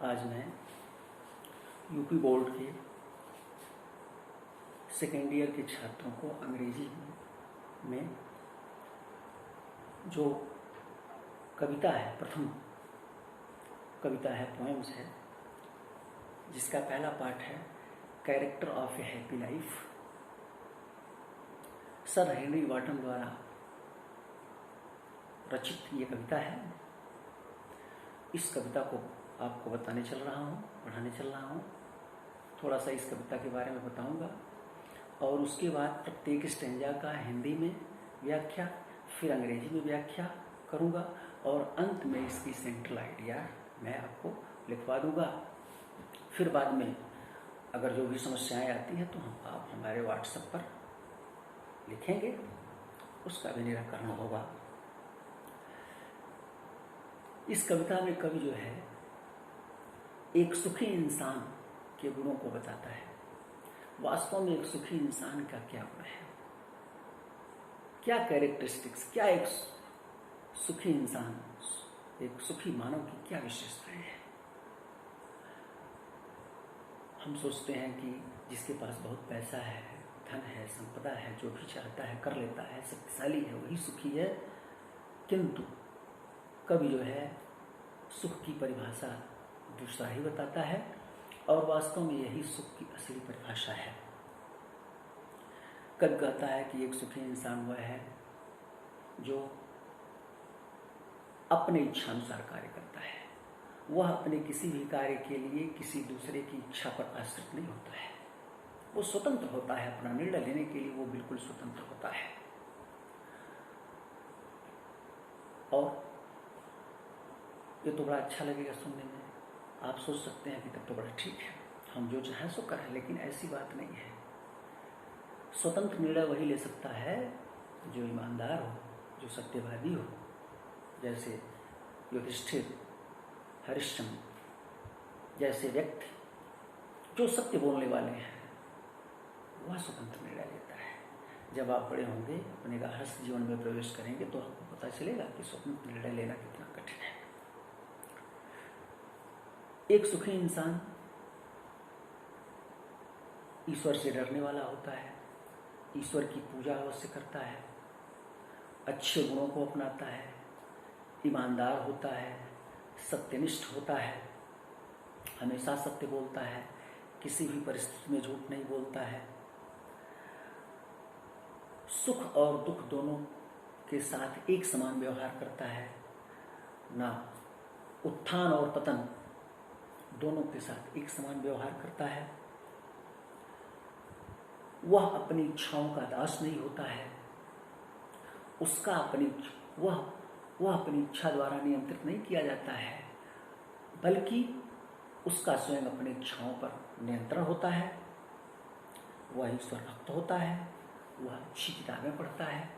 आज मैं UP board के सेकेंड ईयर के छात्रों को अंग्रेजी में जो कविता है, प्रथम कविता है, पोएम्स है, जिसका पहला पार्ट है character of A happy life, sir Henry Wharton द्वारा रचित ये कविता है। इस कविता को आपको बताने चल रहा हूँ, पढ़ाने चल रहा हूँ। थोड़ा सा इस कविता के बारे में बताऊंगा और उसके बाद प्रत्येक स्टेंजा का हिंदी में व्याख्या, फिर अंग्रेजी में व्याख्या करूंगा और अंत में इसकी सेंट्रल आइडिया मैं आपको लिखवा दूंगा। फिर बाद में अगर जो भी समस्याएं आती हैं तो आप हमारे व्हाट्सएप पर लिखेंगे, उसका भी निराकरण होगा। इस कविता में कवि जो है एक सुखी इंसान के गुणों को बताता है। वास्तव में एक सुखी इंसान का क्या गुण है, क्या कैरेक्टरिस्टिक्स, क्या एक सुखी इंसान, एक सुखी मानव की क्या विशेषताएं हैं। हम सोचते हैं कि जिसके पास बहुत पैसा है, धन है, संपदा है, जो भी चाहता है कर लेता है, शक्तिशाली है, वही सुखी है। किंतु कवि जो है सुख की परिभाषा दूसरा ही बताता है और वास्तव में यही सुख की असली परिभाषा है। कवि कहता है कि एक सुखी इंसान वह है जो अपने इच्छानुसार कार्य करता है। वह अपने किसी भी कार्य के लिए किसी दूसरे की इच्छा पर आश्रित नहीं होता है। वो स्वतंत्र होता है, अपना निर्णय लेने के लिए वो बिल्कुल स्वतंत्र होता है। और ये तो बड़ा अच्छा लगेगा सुनने में। आप सोच सकते हैं कि तब तो बड़ा ठीक है, हम जो चाहें सो करें, लेकिन ऐसी बात नहीं है। स्वतंत्र निर्णय वही ले सकता है जो ईमानदार हो, जो सत्यवादी हो, जैसे युधिष्ठिर, हरिश्चंद्र जैसे व्यक्ति जो सत्य बोलने वाले हैं, वह स्वतंत्र निर्णय लेता है। जब आप बड़े होंगे, अपने गृहस्थ जीवन में प्रवेश करेंगे तो आपको पता चलेगा कि स्वतंत्र निर्णय लेना कितना कठिन है। एक सुखी इंसान ईश्वर से डरने वाला होता है, ईश्वर की पूजा अवश्य करता है, अच्छे गुणों को अपनाता है, ईमानदार होता है, सत्यनिष्ठ होता है, हमेशा सत्य बोलता है, किसी भी परिस्थिति में झूठ नहीं बोलता है, सुख और दुख दोनों के साथ एक समान व्यवहार करता है, ना उत्थान और पतन दोनों के साथ एक समान व्यवहार करता है। वह अपनी इच्छाओं का दास नहीं होता है, उसका वह अपनी इच्छा द्वारा नियंत्रित नहीं किया जाता है, बल्कि उसका स्वयं अपनी इच्छाओं पर नियंत्रण होता है। वह ईश्वर भक्त होता है, वह अच्छी किताबें पढ़ता है।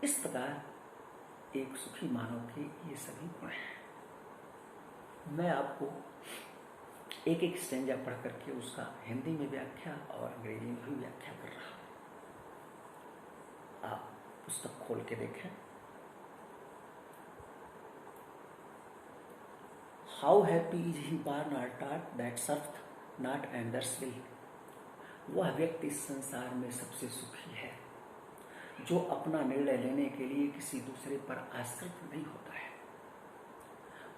इस प्रकार एक सुखी मानव के ये सभी गुण हैं। मैं आपको एक एक स्टेंजा पढ़ करके उसका हिंदी में व्याख्या और अंग्रेजी में भी व्याख्या कर रहा हूं। आप पुस्तक खोल के देखें। How happy is he born or taught that serf not enders will. वह व्यक्ति इस संसार में सबसे सुखी है जो अपना निर्णय लेने के लिए किसी दूसरे पर आश्रित नहीं होता है।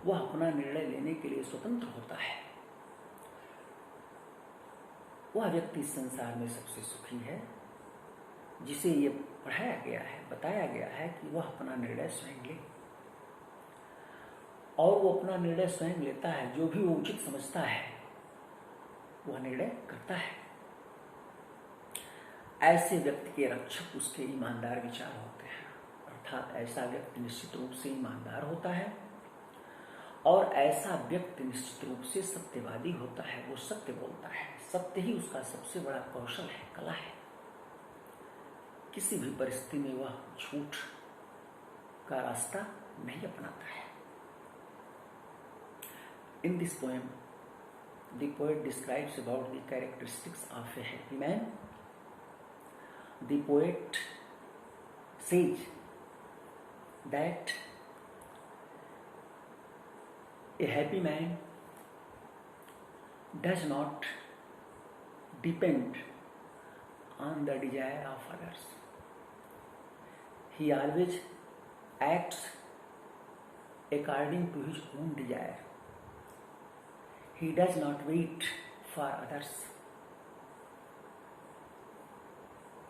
वह अपना निर्णय लेने के लिए स्वतंत्र होता है। वह व्यक्ति इस संसार में सबसे सुखी है जिसे ये पढ़ाया गया है, बताया गया है कि वह अपना निर्णय स्वयं ले, और वो अपना निर्णय स्वयं लेता है। जो भी वो उचित समझता है वह निर्णय करता है। ऐसे व्यक्ति के रक्षक उसके ईमानदार विचार होते हैं, अर्थात ऐसा व्यक्ति निश्चित रूप से ईमानदार होता है और ऐसा व्यक्ति निश्चित रूप से सत्यवादी होता है। वो सत्य बोलता है, सत्य ही उसका सबसे बड़ा कौशल है, कला है। किसी भी परिस्थिति में वह झूठ का रास्ता नहीं अपनाता है। In this poem the poet describes about the characteristics of A happy man. The poet says that a happy man does not depend on the desire of others. He always acts according to his own desire. He does not wait for others.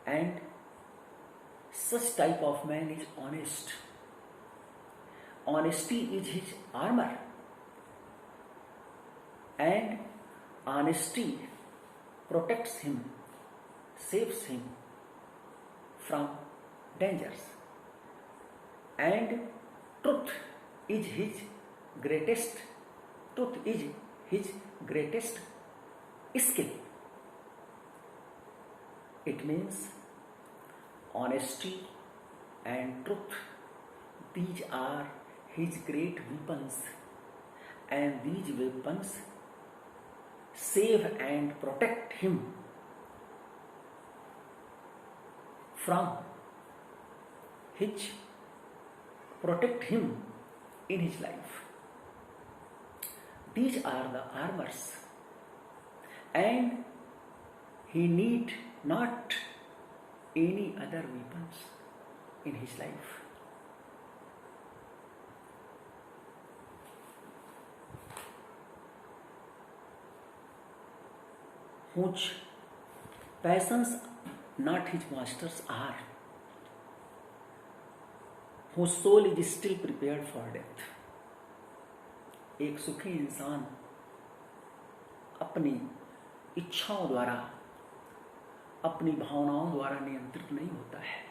And such type of man is honest. Honesty is his armor. And honesty protects him, saves him from dangers. And truth is his greatest skill. It means honesty and truth, these are his great weapons, and these weapons save and protect him in his life. These are the armors, and he need not any other weapons in his life. Whose passions not his masters are, whose soul is still prepared for death. एक सुखी इंसान अपनी इच्छाओं द्वारा, अपनी भावनाओं द्वारा नियंत्रित नहीं होता है,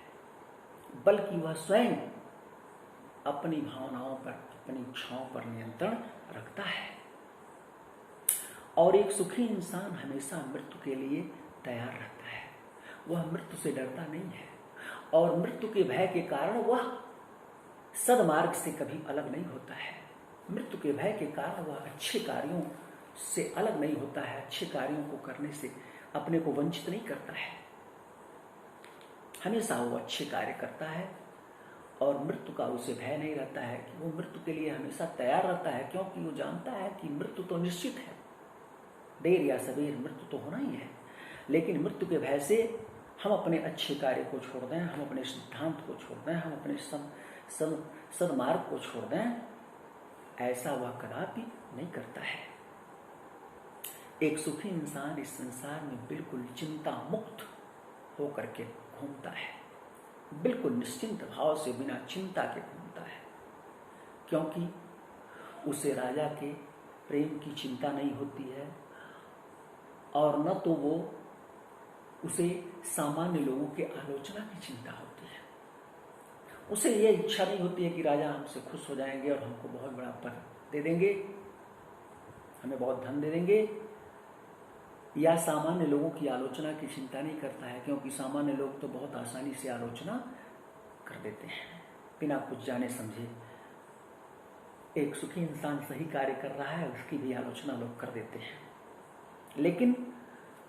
बल्कि वह स्वयं अपनी भावनाओं पर, अपनी इच्छाओं पर नियंत्रण रखता है। और एक सुखी इंसान हमेशा मृत्यु के लिए तैयार रहता है। वह मृत्यु से डरता नहीं है, और मृत्यु के भय के कारण वह सद्मार्ग से कभी अलग नहीं होता है। मृत्यु के भय के कारण वह अच्छे कार्यों से अलग नहीं होता है, अच्छे कार्यों को करने से अपने को वंचित नहीं करता है। हमेशा वो अच्छे कार्य करता है, और मृत्यु का उसे भय नहीं रहता है कि वो मृत्यु के लिए हमेशा तैयार रहता है, क्योंकि वो जानता है कि मृत्यु तो निश्चित है, देर या सवेर मृत्यु तो होना ही है। लेकिन मृत्यु के भय से हम अपने अच्छे कार्य को छोड़ दें, हम अपने सिद्धांत को छोड़ दें, हम अपने सद्मार्ग को छोड़ दें, ऐसा वह कदापि नहीं करता है। एक सुखी इंसान इस संसार में बिल्कुल चिंता मुक्त होकर के घूमता है, बिल्कुल निश्चिंत भाव से, बिना चिंता के घूमता है, क्योंकि उसे राजा के प्रेम की चिंता नहीं होती है, और न तो वो उसे सामान्य लोगों के आलोचना की चिंता होती है। उसे यह इच्छा नहीं होती है कि राजा हमसे खुश हो जाएंगे और हमको बहुत बड़ा पद दे देंगे, हमें बहुत धन दे देंगे, या सामान्य लोगों की आलोचना की चिंता नहीं करता है, क्योंकि सामान्य लोग तो बहुत आसानी से आलोचना कर देते हैं बिना कुछ जाने समझे। एक सुखी इंसान सही कार्य कर रहा है, उसकी भी आलोचना लोग कर देते हैं, लेकिन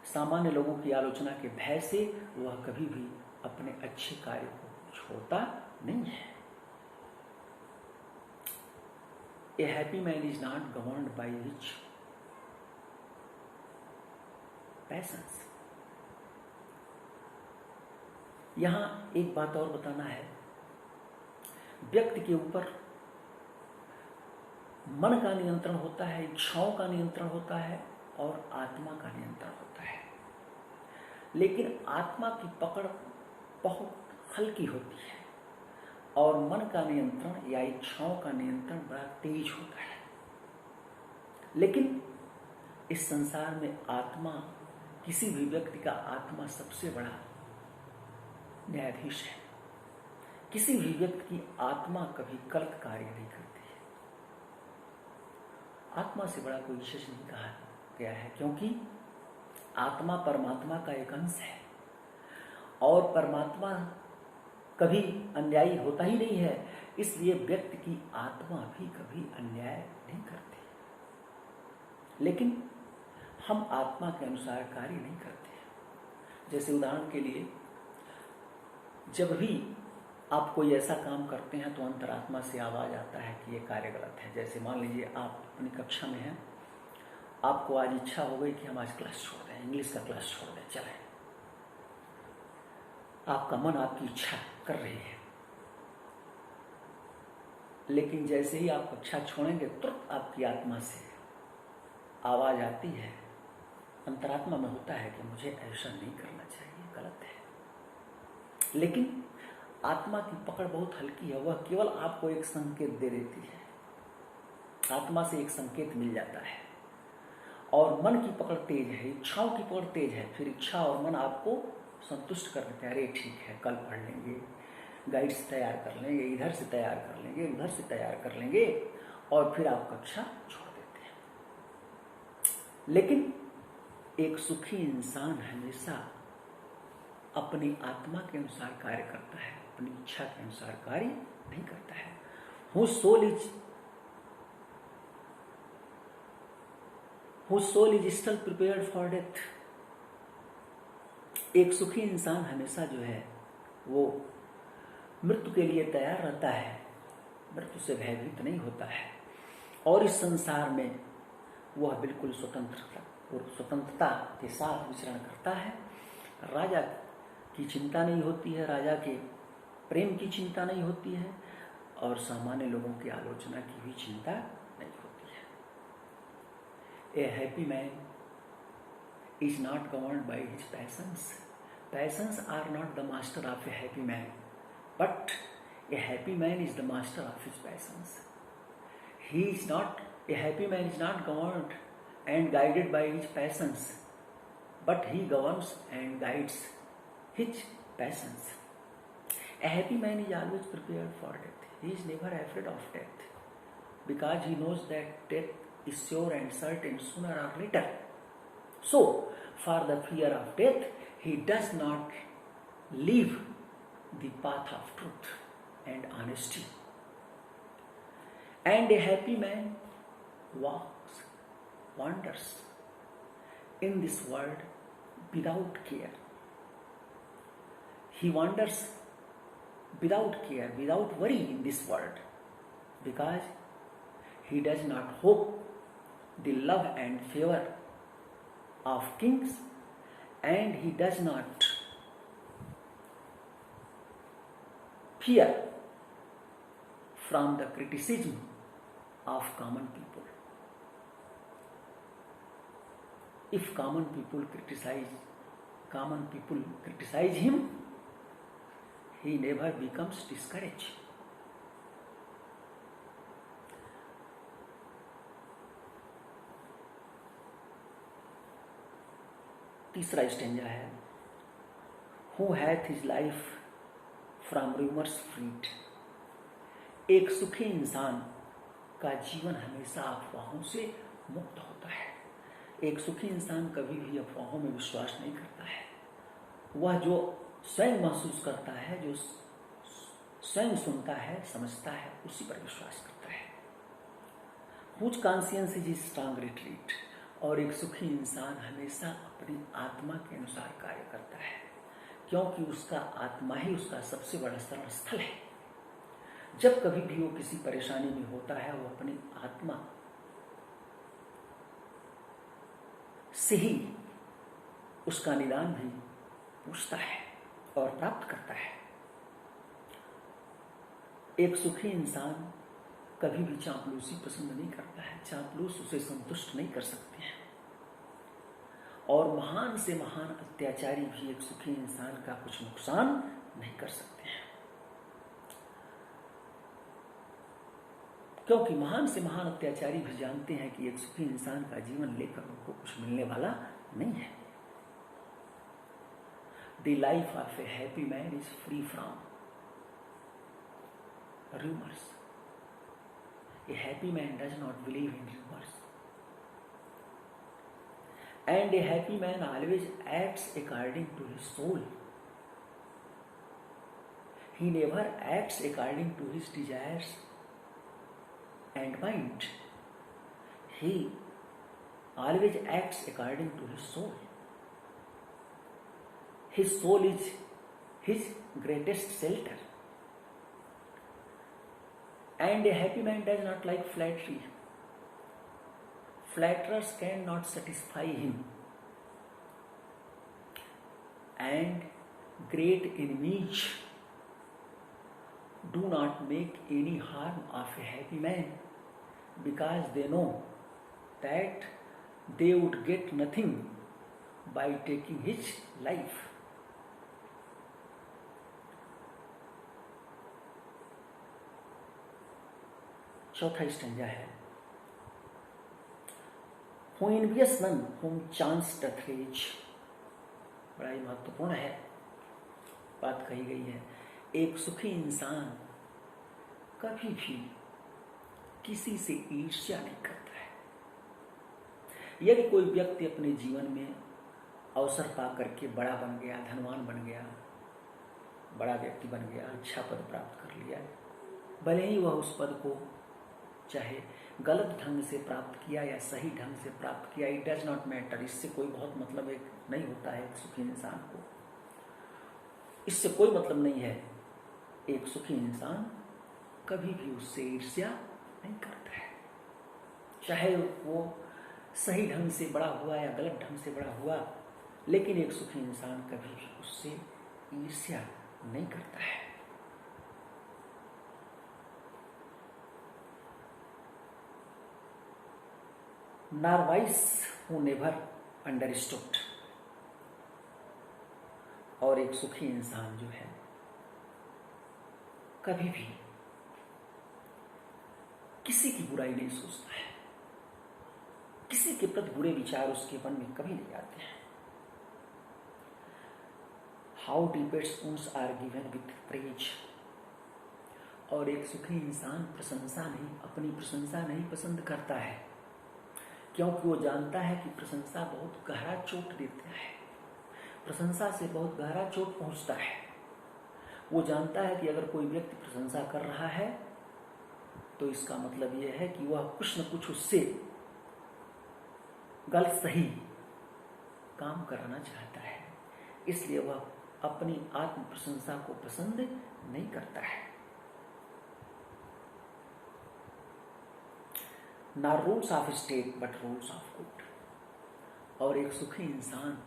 सामान्य लोगों की आलोचना के भय से वह कभी भी अपने अच्छे कार्य को छोड़ता नहीं है। A happy man is not governed by his passions. यहां एक बात और बताना है, व्यक्ति के ऊपर मन का नियंत्रण होता है, इच्छाओं का नियंत्रण होता है, और आत्मा का नियंत्रण होता है। लेकिन आत्मा की पकड़ बहुत हल्की होती है, और मन का नियंत्रण या इच्छाओं का नियंत्रण बड़ा तेज होता है। लेकिन इस संसार में आत्मा, किसी भी व्यक्ति का आत्मा सबसे बड़ा न्यायाधीश है। किसी भी व्यक्ति की आत्मा कभी गलत कार्य नहीं करती है। आत्मा से बड़ा कोई विशेष नहीं कहा गया है, क्योंकि आत्मा परमात्मा का एक अंश है, और परमात्मा कभी अन्यायी होता ही नहीं है, इसलिए व्यक्ति की आत्मा भी कभी अन्याय नहीं करती। लेकिन हम आत्मा के अनुसार कार्य नहीं करते। जैसे उदाहरण के लिए, जब भी आप कोई ऐसा काम करते हैं तो अंतरात्मा से आवाज आता है कि ये कार्य गलत है। जैसे मान लीजिए आप अपनी कक्षा में हैं आपको आज इच्छा हो गई कि हम आज क्लास छोड़ दें, इंग्लिश का क्लास छोड़ दें, चलें। आपका मन आपकी इच्छा कर रही है, लेकिन जैसे ही आप कक्षा छोड़ेंगे तुरंत आपकी आत्मा से आवाज आती है, अंतरात्मा में होता है कि मुझे ऐसा नहीं करना चाहिए, गलत है। लेकिन आत्मा की पकड़ बहुत हल्की है, वह केवल आपको एक संकेत दे देती है। आत्मा से एक संकेत मिल जाता है। और मन की पकड़ तेज है, इच्छाओं की पकड़ तेज है। फिर इच्छा और मन आपको संतुष्ट कर देते हैं, अरे ठीक है कल पढ़ लेंगे, गाइड्स तैयार कर लेंगे, इधर से तैयार कर लेंगे, उधर से तैयार कर लेंगे, और फिर आप कक्षा छोड़ देते हैं। लेकिन एक सुखी इंसान हमेशा अपनी आत्मा के अनुसार कार्य करता है, अपनी इच्छा के अनुसार कार्य नहीं करता है। Whose soul is still prepared for death। एक सुखी इंसान हमेशा जो है वो मृत्यु के लिए तैयार रहता है, मृत्यु से भयभीत नहीं होता है, और इस संसार में वह बिल्कुल स्वतंत्रता के साथ विचरण करता है। राजा की चिंता नहीं होती है, राजा के प्रेम की चिंता नहीं होती है, और सामान्य लोगों की आलोचना की भी चिंता नहीं होती है। ए happy man is not governed by his passions. Passions are not the master of a happy man, but a happy man is the master of his passions. A happy man is not governed and guided by his passions, but he governs and guides his passions. A happy man is always prepared for death. He is never afraid of death, because he knows that death is sure and certain sooner or later. So, for the fear of death, he does not leave the path of truth and honesty. And a happy man wanders in this world without care. He wanders without care, without worry in this world, because he does not hope the love and favor of kings, and he does not fear from the criticism of common people. If common people criticize him, he never becomes discouraged. तीसरा stanza है, Who hath his life from rumors freed। एक सुखी इंसान का जीवन हमेशा अफवाहों से मुक्त होता है। एक सुखी इंसान कभी भी अफवाहों में विश्वास नहीं करता है। वह जो स्वयं महसूस करता है, जो स्वयं सुनता है, समझता है, उसी पर विश्वास करता है। Whose conscience is his strong retreat। और एक सुखी इंसान हमेशा अपनी आत्मा के अनुसार कार्य करता है, क्योंकि उसका आत्मा ही उसका सबसे बड़ा शरण स्थल है। जब कभी भी वो किसी परेशानी में होता है, वो अपनी आत्मा से ही उसका निदान भी पूछता है और प्राप्त करता है। एक सुखी इंसान कभी भी चापलूसी पसंद नहीं करता है। चापलूस उसे संतुष्ट नहीं कर सकते हैं, और महान से महान अत्याचारी भी एक सुखी इंसान का कुछ नुकसान नहीं कर सकते हैं, क्योंकि महान से महान अत्याचारी भी जानते हैं कि एक सुखी इंसान का जीवन लेकर उनको कुछ मिलने वाला नहीं है। The life of a happy man is free from rumors. A happy man does not believe in rumors. And a happy man always acts according to his soul. He never acts according to his desires and mind. He always acts according to his soul. His soul is his greatest shelter. And a happy man does not like flattery. flatterers cannot satisfy him, and great enemies do not make any harm of a happy man, because they know that they would get nothing by taking his life. चौथा stanza है, Who envious none whom chance doth reach. बड़ा ही महत्वपूर्ण है, बात कही गई है। एक सुखी इंसान कभी भी किसी से ईर्ष्या नहीं करता है। यदि कोई व्यक्ति अपने जीवन में अवसर पा करके बड़ा बन गया, धनवान बन गया, बड़ा व्यक्ति बन गया, अच्छा पद प्राप्त कर लिया, भले ही वह उस पद को चाहे गलत ढंग से प्राप्त किया या सही ढंग से प्राप्त किया, इट डज नॉट मैटर, इससे कोई बहुत मतलब नहीं होता है एक सुखी इंसान को, इससे कोई मतलब नहीं है। एक सुखी इंसान कभी भी उससे ईर्ष्या नहीं करता है, चाहे वो सही ढंग से बड़ा हुआ या गलत ढंग से बड़ा हुआ, लेकिन एक सुखी इंसान कभी भी उससे ईर्ष्या नहीं करता है। Nor wise who never understood. और एक सुखी इंसान जो है कभी भी किसी की बुराई नहीं सोचता है, किसी के प्रति बुरे विचार उसके मन में कभी नहीं आते हैं। How deepest wounds are given with praise. और एक सुखी इंसान प्रशंसा नहीं, अपनी प्रशंसा नहीं पसंद करता है, क्योंकि वो जानता है कि प्रशंसा बहुत गहरा चोट देता है, प्रशंसा से बहुत गहरा चोट पहुंचता है। वो जानता है कि अगर कोई व्यक्ति प्रशंसा कर रहा है तो इसका मतलब यह है कि वह कुछ न कुछ उससे गलत सही काम कराना चाहता है, इसलिए वह अपनी आत्म प्रशंसा को पसंद नहीं करता है। ना rules of state but rules of good. और एक सुखी इंसान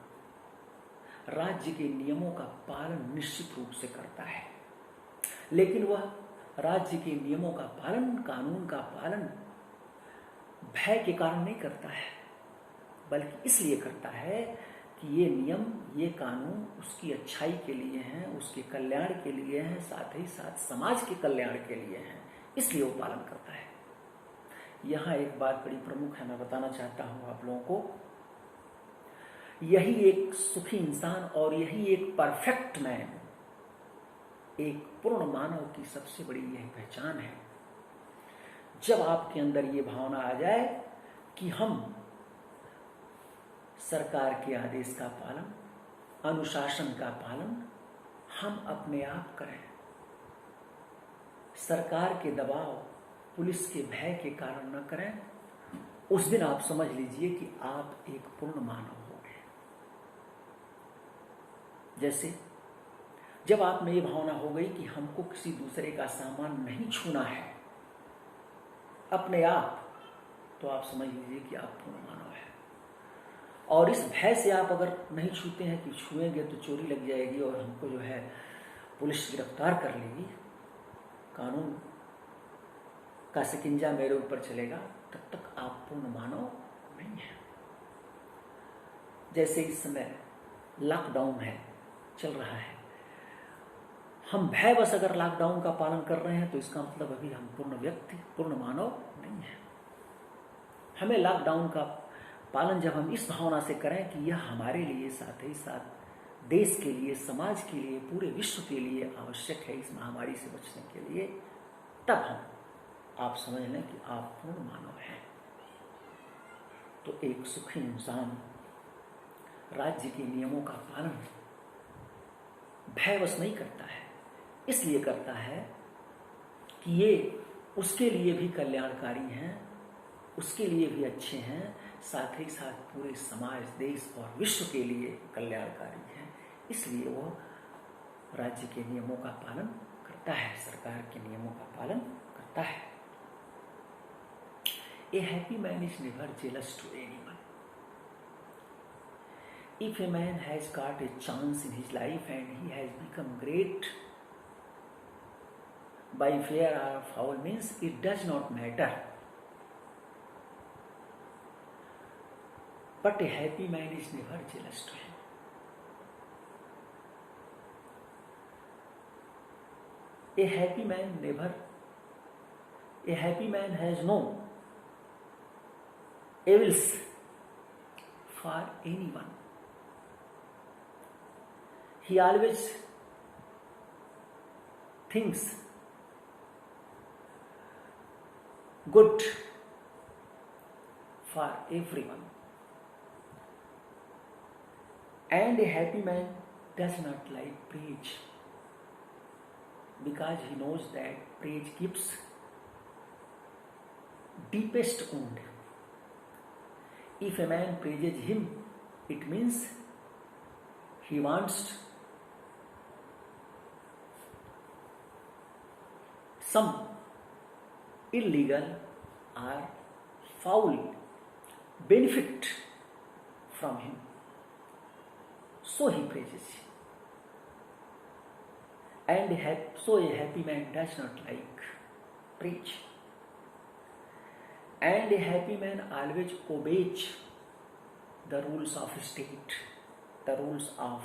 राज्य के नियमों का पालन निश्चित रूप से करता है, लेकिन वह राज्य के नियमों का पालन, कानून का पालन भय के कारण नहीं करता है, बल्कि इसलिए करता है कि ये नियम, ये कानून उसकी अच्छाई के लिए हैं, उसके कल्याण के लिए हैं, साथ ही साथ समाज के कल्याण के लिए हैं, इसलिए वो पालन करता है। यहाँ एक बात बड़ी प्रमुख है, मैं बताना चाहता हूँ आप लोगों को। यही एक सुखी इंसान और यही एक परफेक्ट मैन, एक पूर्ण मानव की सबसे बड़ी यही पहचान है। जब आपके अंदर ये भावना आ जाए कि हम सरकार के आदेश का पालन, अनुशासन का पालन हम अपने आप करें, सरकार के दबाव, पुलिस के भय के कारण न करें, उस दिन आप समझ लीजिए कि आप एक पूर्ण मानव हो गए। जैसे जब आप में ये भावना हो गई कि हमको किसी दूसरे का सामान नहीं छूना है अपने आप, तो आप समझ लीजिए कि आप पूर्ण मानव है। और इस भय से आप अगर नहीं छूते हैं कि छुएंगे तो चोरी लग जाएगी और हमको जो है पुलिस गिरफ्तार कर लेगी, कानून का शिकंजा मेरे ऊपर चलेगा, तब तक आप पूर्ण मानव नहीं है। जैसे इस समय लॉकडाउन है, चल रहा है, हम भयवश अगर लॉकडाउन का पालन कर रहे हैं तो इसका मतलब अभी हम पूर्ण व्यक्ति, पूर्ण मानव नहीं है। हमें लॉकडाउन का पालन जब हम इस भावना से करें कि यह हमारे लिए, साथ ही साथ देश के लिए, समाज के लिए, पूरे विश्व के लिए आवश्यक है इस महामारी से बचने के लिए, तब आप समझ लें कि आप पूर्ण मानव हैं। तो एक सुखी इंसान राज्य के नियमों का पालन भयवश नहीं करता है, इसलिए करता है कि ये उसके लिए भी कल्याणकारी हैं, उसके लिए भी अच्छे हैं, साथ ही साथ पूरे समाज, देश और विश्व के लिए कल्याणकारी हैं, इसलिए वो राज्य के नियमों का पालन करता है, सरकार के नियमों का पालन करता है। A happy man is never jealous to anyone. If a man has got a chance in his life and he has become great by fair or foul means, it does not matter. But a happy man is never jealous to him. A happy man has no evils for anyone. He always thinks good for everyone. And a happy man does not like praise, because he knows that praise gives deepest wound. If a man praises him, it means he wants some illegal or foul benefit from him. So he praises him. And so a happy man does not like praise. And a happy man always obeys the rules of state, the rules of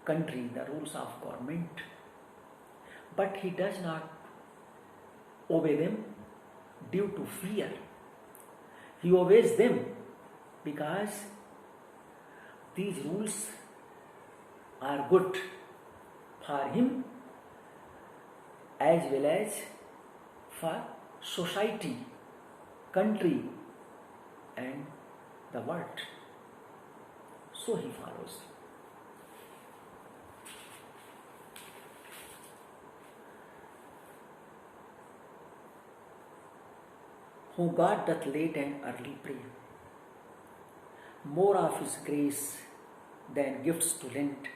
country, the rules of government. But he does not obey them due to fear. He obeys them because these rules are good for him as well as for society, country and the world. So he follows. Who God doth late and early pray, more of his grace than gifts to lend,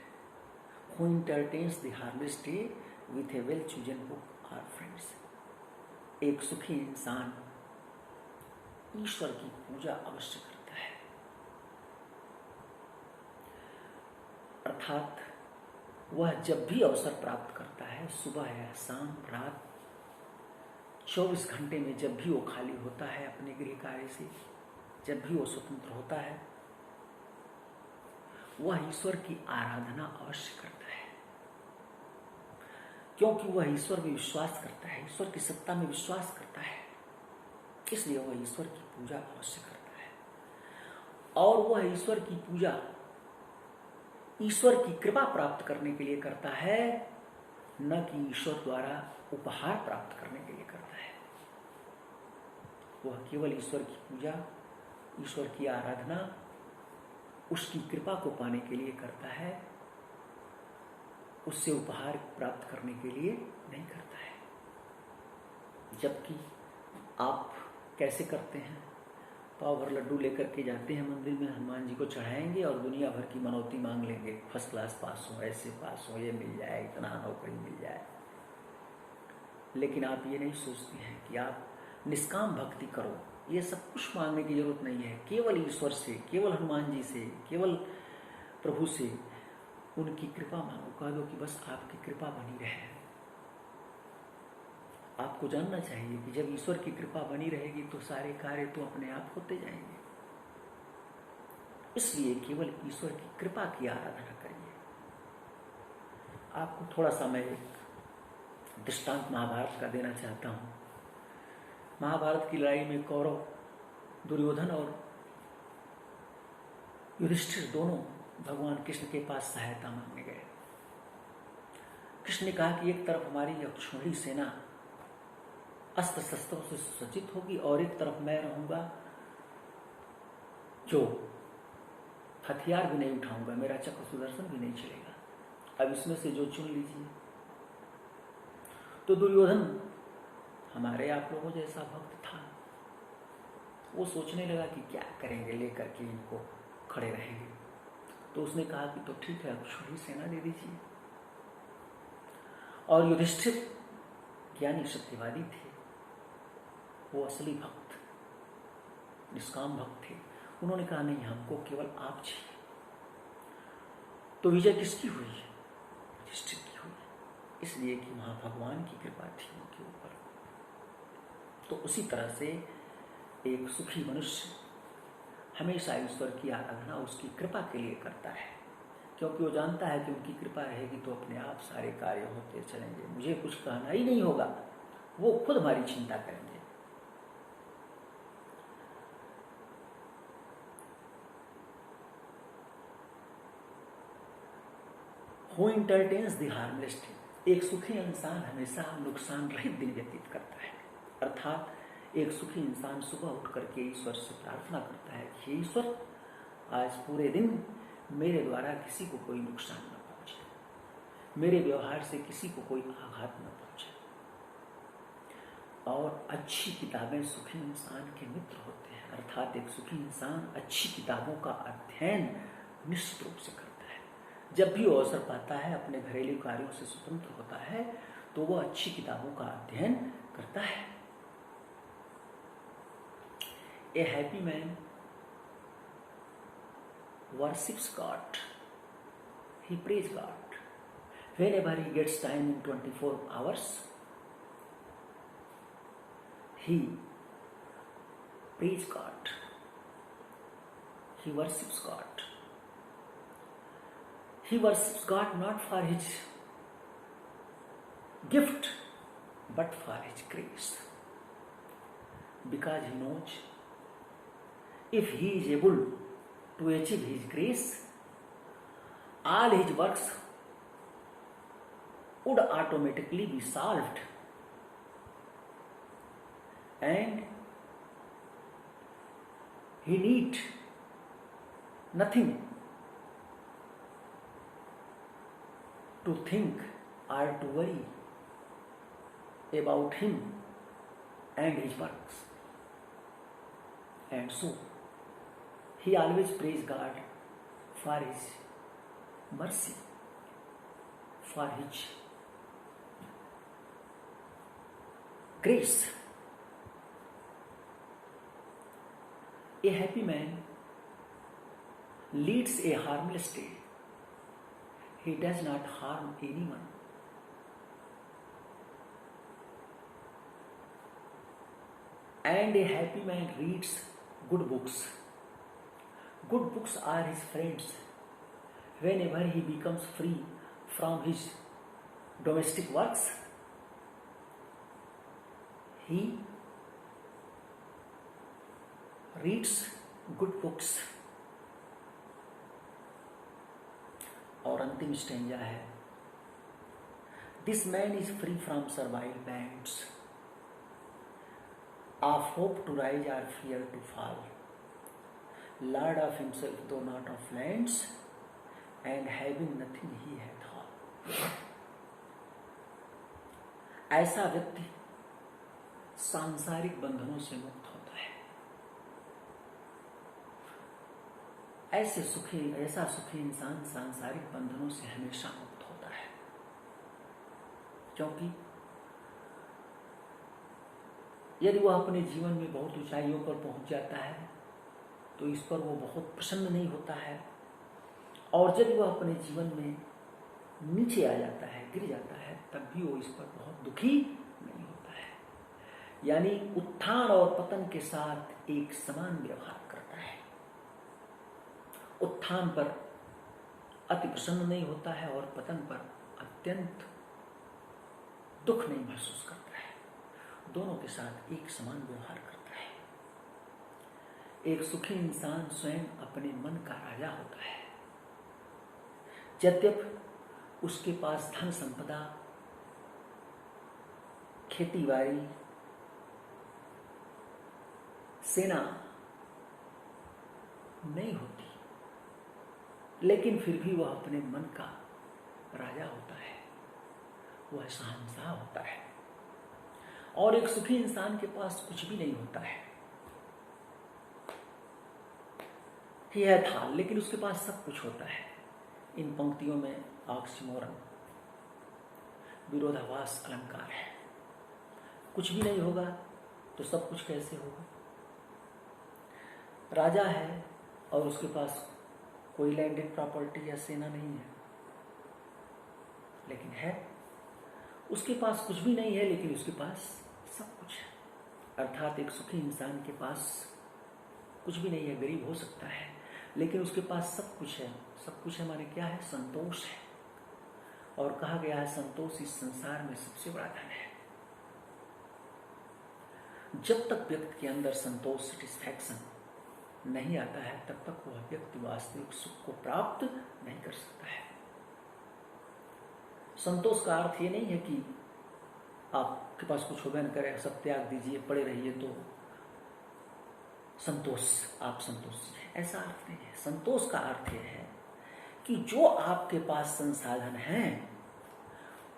who entertains the harmless day with a well-chosen book or friends. एक सुखी इंसान ईश्वर की पूजा अवश्य करता है, अर्थात वह जब भी अवसर प्राप्त करता है, सुबह या शाम, रात, 24 घंटे में जब भी वो खाली होता है अपने गृह कार्य से, जब भी वो स्वतंत्र होता है, वह ईश्वर की आराधना अवश्य करता है, क्योंकि वह ईश्वर में विश्वास करता है, ईश्वर की सत्ता में विश्वास करता है, इसलिए वह ईश्वर की पूजा अवश्य करता है। और वह ईश्वर की पूजा ईश्वर की कृपा प्राप्त करने के लिए करता है, न कि ईश्वर द्वारा उपहार प्राप्त करने के लिए करता है। वह केवल ईश्वर की पूजा, ईश्वर की आराधना उसकी कृपा को पाने के लिए करता है, उससे उपहार प्राप्त करने के लिए नहीं करता है। जबकि आप कैसे करते हैं? पाव भर लड्डू लेकर के जाते हैं मंदिर में, हनुमान जी को चढ़ाएंगे और दुनिया भर की मनौती मांग लेंगे, फर्स्ट क्लास पास हो, ऐसे पास हो, ये मिल जाए, इतना नौकरी मिल जाए। लेकिन आप ये नहीं सोचते हैं कि आप निष्काम भक्ति करो, ये सब कुछ मांगने की जरूरत नहीं है। केवल ईश्वर से, केवल हनुमान जी से, केवल प्रभु से उनकी कृपा मांगो। कह दो कि बस आपकी कृपा बनी रहे। आपको जानना चाहिए कि जब ईश्वर की कृपा बनी रहेगी तो सारे कार्य तो अपने आप होते जाएंगे। इसलिए केवल ईश्वर की कृपा की आराधना करिए। आपको थोड़ा सा मैं एक दृष्टांत महाभारत का देना चाहता हूँ। महाभारत की लड़ाई में कौरव, दुर्योधन और युधिष्ठिर दोनों भगवान कृष्ण के पास सहायता मांगने गए। कृष्ण ने कहा कि एक तरफ हमारी अक्षौहिणी सेना अस्त्र शस्त्रों से सुसज्जित होगी और एक तरफ मैं रहूंगा जो हथियार भी नहीं उठाऊंगा, मेरा चक्र सुदर्शन भी नहीं चलेगा। अब इसमें से जो चुन लीजिए। तो दुर्योधन हमारे आप लोगों जैसा भक्त था, वो सोचने लगा कि क्या करेंगे, लेकर के इनको खड़े रहेंगे। तो उसने कहा कि तो ठीक है, अक्षौहिणी सेना दे दीजिए। और युधिष्ठिर ज्ञानी सत्यवादी थे, वो असली भक्त, निष्काम भक्त थे। उन्होंने कहा नहीं, हमको केवल आप चाहिए। तो विजय किसकी हुई? युधिष्ठिर की हुई, इसलिए कि वहां भगवान की कृपा थी उनके ऊपर। तो उसी तरह से एक सुखी मनुष्य हमेशा ईश्वर की आराधना उसकी कृपा के लिए करता है, क्योंकि वो जानता है कि उनकी कृपा रहेगी तो अपने आप सारे कार्य होते चलेंगे, मुझे कुछ कहना ही नहीं होगा, वो खुद हमारी चिंता करेंगे। Who entertains the harmless day? एक सुखी इंसान हमेशा नुकसान रहित दिन व्यतीत करता है। अर्थात एक सुखी इंसान सुबह उठ करके ईश्वर से प्रार्थना करता है कि ईश्वर, आज पूरे दिन मेरे द्वारा किसी को कोई नुकसान न पहुंचे, मेरे व्यवहार से किसी को कोई आघात न पहुंचे। और अच्छी किताबें सुखी इंसान के मित्र होते हैं। अर्थात एक सुखी इंसान अच्छी किताबों का अध्ययन निश्चित रूप से करता है। जब भी वो अवसर पाता है, अपने घरेलू कार्यों से स्वतंत्र होता है, तो वह अच्छी किताबों का अध्ययन करता है। ए happy man worships God. He prays God. Whenever he gets time in 24 hours, he prays God. He worships God. He worships God not for his gift, but for his grace. Because he knows if he is able to achieve his grace, all his works would automatically be solved, and he need nothing to think or to worry about him and his works. And so he always prays God for his mercy, for his grace. A happy man leads a harmless day. He does not harm anyone. And a happy man reads good books. Good books are his friends. Whenever he becomes free from his domestic works, he reads good books. और अंतिम stanza है, This man is free from servile bands of hope to rise or fear to fall, Lord of himself though not of lands, and having nothing he hath all. ऐसा व्यक्ति सांसारिक बंधनों से मुक्त होता है। ऐसा सुखी इंसान सांसारिक बंधनों से हमेशा मुक्त होता है, क्योंकि यदि वह अपने जीवन में बहुत ऊंचाइयों पर पहुंच जाता है तो इस पर वो बहुत प्रसन्न नहीं होता है, और जब वह अपने जीवन में नीचे आ जाता है, गिर जाता है, तब भी वो इस पर बहुत दुखी नहीं होता है। यानी उत्थान और पतन के साथ एक समान व्यवहार करता है। उत्थान पर अति प्रसन्न नहीं होता है और पतन पर अत्यंत दुख नहीं महसूस करता है। दोनों के साथ एक समान व्यवहार करता है। एक सुखी इंसान स्वयं अपने मन का राजा होता है। यद्यप उसके पास धन संपदा, खेती बाड़ी, सेना नहीं होती, लेकिन फिर भी वह अपने मन का राजा होता है, वह शहंशाह होता है। और एक सुखी इंसान के पास कुछ भी नहीं होता है, यह था, लेकिन उसके पास सब कुछ होता है। इन पंक्तियों में ऑक्सीमोरन, विरोधाभास अलंकार है। कुछ भी नहीं होगा तो सब कुछ कैसे होगा? राजा है और उसके पास कोई लैंडेड प्रॉपर्टी या सेना नहीं है, लेकिन है, उसके पास कुछ भी नहीं है लेकिन उसके पास सब कुछ है। अर्थात एक सुखी इंसान के पास कुछ भी नहीं है, गरीब हो सकता है, लेकिन उसके पास सब कुछ है। सब कुछ है माने क्या है? संतोष है। और कहा गया है संतोष इस संसार में सबसे बड़ा धन है। जब तक व्यक्ति के अंदर संतोष, सेटिस्फैक्शन नहीं आता है, तब तक वह व्यक्ति वास्तविक सुख को प्राप्त नहीं कर सकता है। संतोष का अर्थ ये नहीं है कि आपके पास कुछ होगा न करे, सब त्याग दीजिए, पड़े रहिए तो संतोष, आप संतोष, ऐसा अर्थ नहीं है। संतोष का अर्थ यह है कि जो आपके पास संसाधन हैं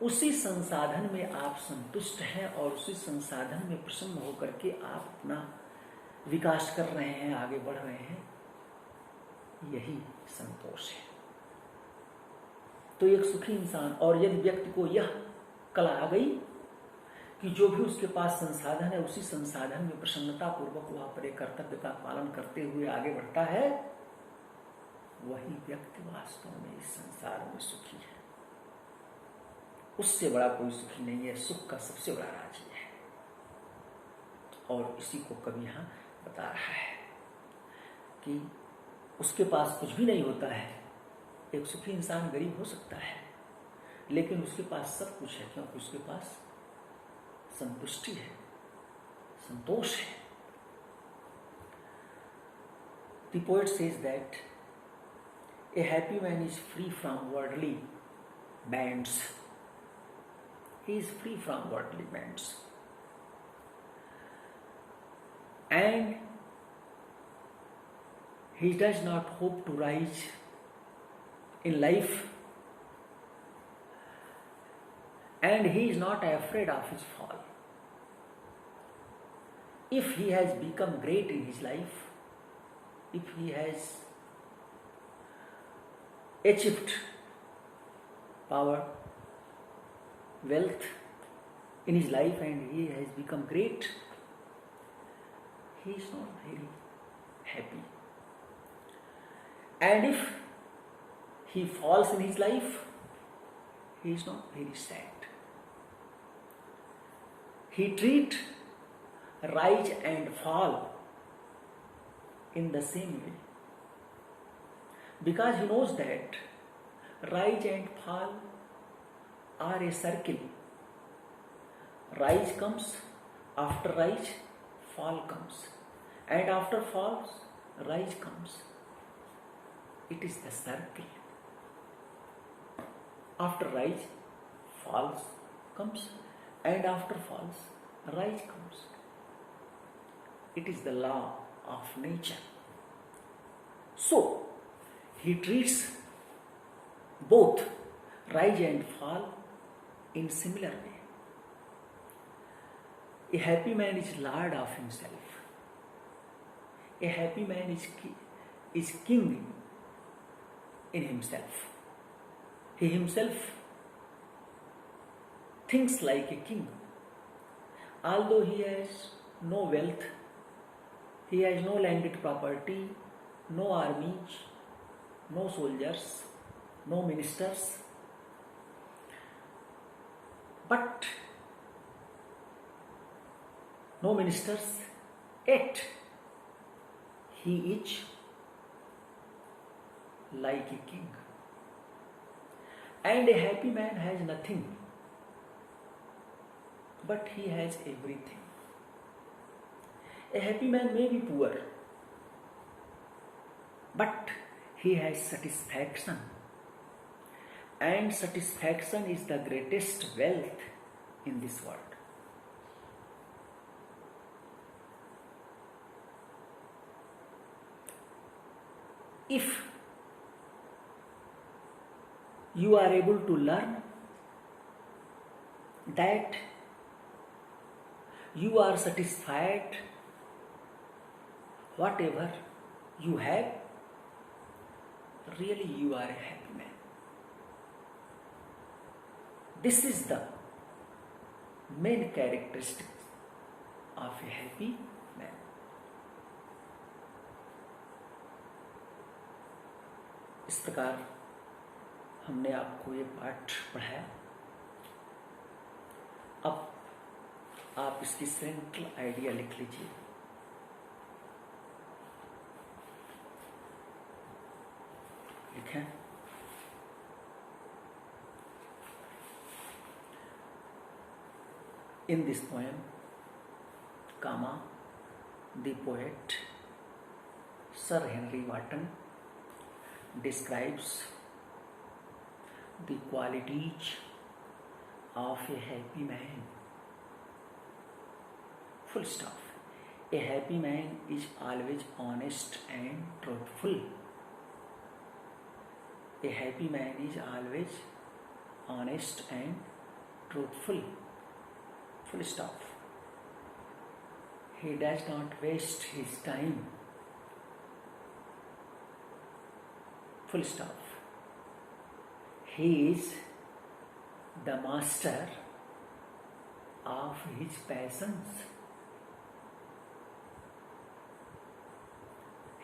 उसी संसाधन में आप संतुष्ट हैं और उसी संसाधन में प्रसन्न होकर के आप अपना विकास कर रहे हैं, आगे बढ़ रहे हैं, यही संतोष है। तो एक सुखी इंसान, और यदि व्यक्ति को यह कला आ गई कि जो भी उसके पास संसाधन है उसी संसाधन में प्रसन्नता पूर्वक वह अपने कर्तव्य का पालन करते हुए आगे बढ़ता है, वही व्यक्ति वास्तव में इस संसार में सुखी है। उससे बड़ा कोई सुखी नहीं है। सुख का सबसे बड़ा राज है, और इसी को कवि यहां बता रहा है कि उसके पास कुछ भी नहीं होता है। एक सुखी इंसान गरीब हो सकता है, लेकिन उसके पास सब कुछ है, क्योंकि उसके पास संतुष्टि है, संतोष है। The poet says that a happy man is free from worldly bands. He is free from worldly bands. And he does not hope to rise in life, and he is not afraid of his fall. If he has become great in his life, if he has achieved power, wealth in his life, and he has become great, he is not very happy. And if he falls in his life, he is not very sad. He treats rise and fall in the same way, because he knows that rise and fall are a circle. Rise comes, after rise fall comes, and after falls rise comes. It is the circle. After rise falls comes, and after falls rise comes. It is the law of nature. So he treats both rise and fall in similar way. A happy man is lord of himself. A happy man is king in himself. He himself thinks like a king. Although he has no wealth, he has no landed property, no armies, no soldiers, no ministers, but no ministers, yet he is like a king. And a happy man has nothing, but he has everything. A happy man may be poor, but he has satisfaction. And satisfaction is the greatest wealth in this world. If you are able to learn that you are satisfied whatever you have, really you are a happy man. This is the main characteristic of a happy man. इस प्रकार हमने आपको ये पाठ पढ़ाया। अब आप इसकी सेंट्रल आइडिया लिख लीजिए। लिखें। In this poem, the poet Sir Henry Wotton describes the qualities of a happy man. Full stop. A happy man is always honest and truthful. A happy man is always honest and truthful. Full stop. He does not waste his time. Full stop. He is the master of his passions.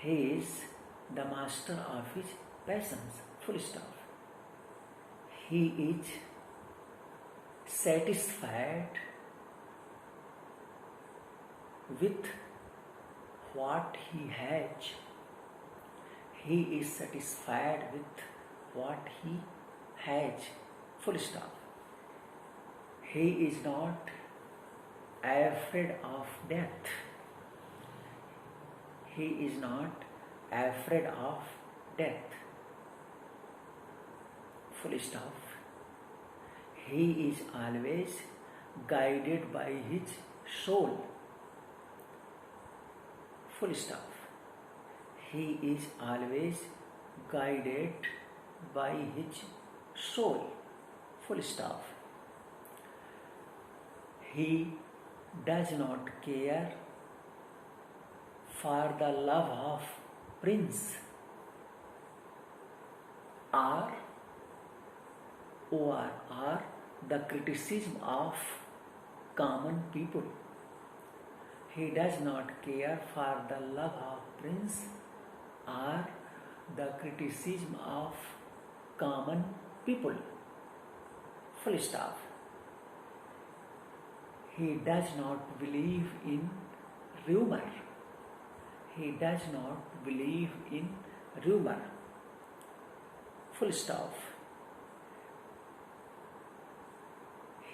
He is the master of his passions. Full stop. He is satisfied with what he has. He is satisfied with what he has. Full stop. He is not afraid of death. He is not afraid of death. Full stop. He is always guided by his soul. Full stop. He is always guided by his soul. Full stop. He does not care for the love of prince or the criticism of common people. He does not care for the love of prince or the criticism of common people. Full stop. He does not believe in rumor. He does not believe in rumor. Full stop.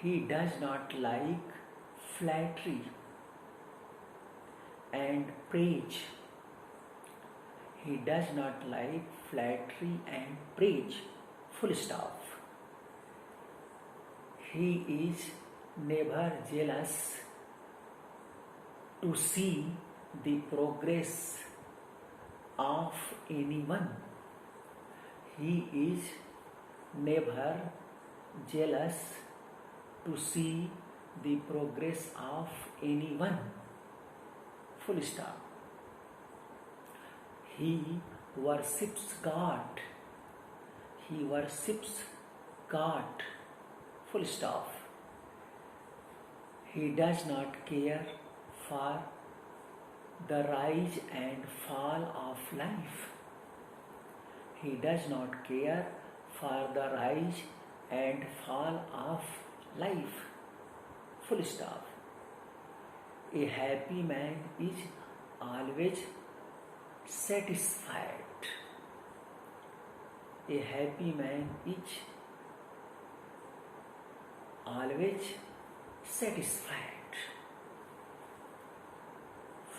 He does not like flattery and praise. He does not like flattery and praise. Full stop. He is never jealous to see the progress of anyone. He is never jealous to see the progress of anyone. Full stop. He worships God. He worships God. Full stop. He does not care for the rise and fall of life. He does not care for the rise and fall of life. Full stop. A happy man is always satisfied. A happy man is always satisfied.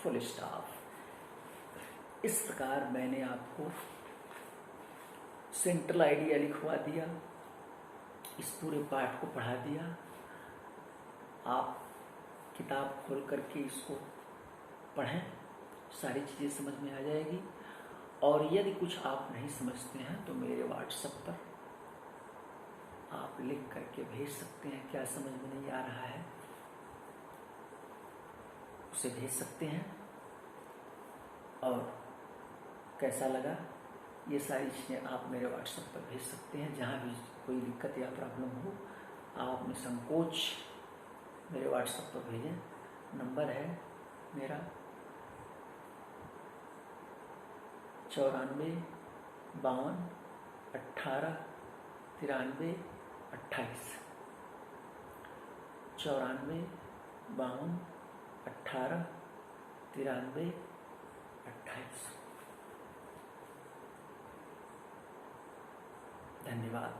Full stop. इस प्रकार मैंने आपको central idea लिखवा दिया, इस पूरे पाठ को पढ़ा दिया। आप किताब खोल करके इसको पढ़ें, सारी चीज़ें समझ में आ जाएगी। और यदि कुछ आप नहीं समझते हैं तो मेरे व्हाट्सएप पर आप लिख करके भेज सकते हैं, क्या समझ में नहीं आ रहा है उसे भेज सकते हैं। और कैसा लगा ये सारी चीज़ें आप मेरे व्हाट्सएप पर भेज सकते हैं। जहाँ भी कोई दिक्कत या प्रॉब्लम हो आप निसंकोच मेरे व्हाट्सएप पर भेजें। नंबर है मेरा 94 52 18 93 28, 94 52 18 93 28। धन्यवाद।